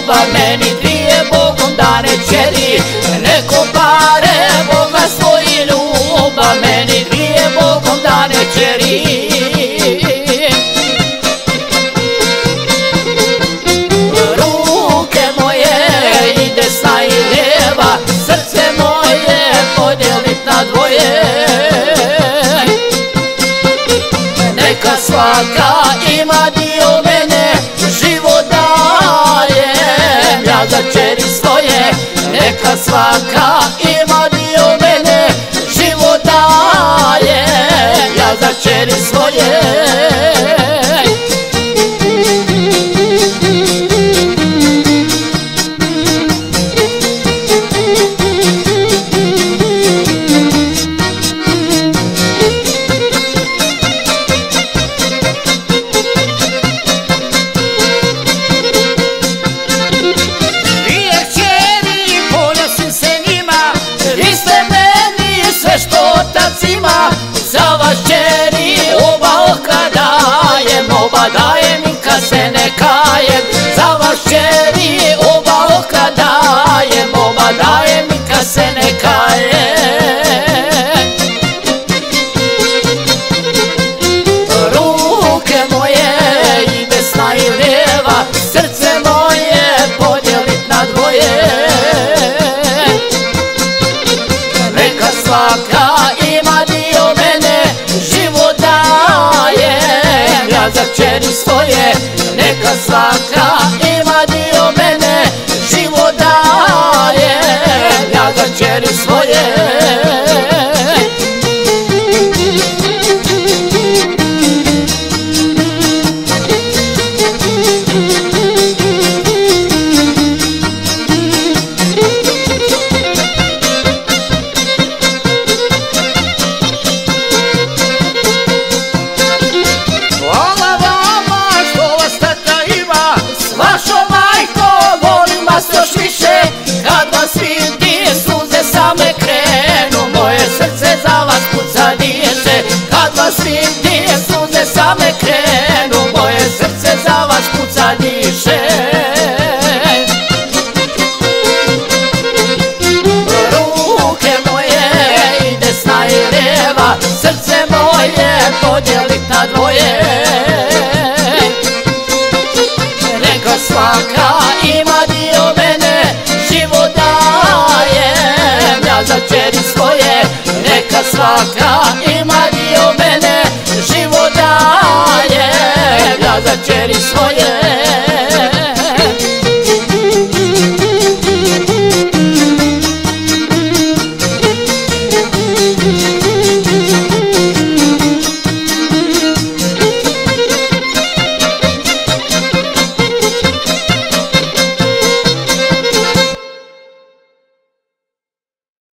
ljubav meni dvije Bogom dane čeri. Neko pare bogatstvo i ljubav meni dvije Bogom dane čeri. Ruke moje i desna i lijeva, srce moje podijelit na dvoje. Neka svaka ima dio mene, život dajem ja za čeri svoje. Neka svaka ima dio mene, život dajem ja za čeri svoje. Za vas čeri oba oka dajem, oba dajem i kad se ne kajem. Za vas čeri oba oka dajem, oba dajem i kad se ne kajem. Ruke moje i desna i lijeva, srce moje podijelit na dvoje. Neka svaka ima dio mene, život dajem ja za čeri svoje. Neka svaka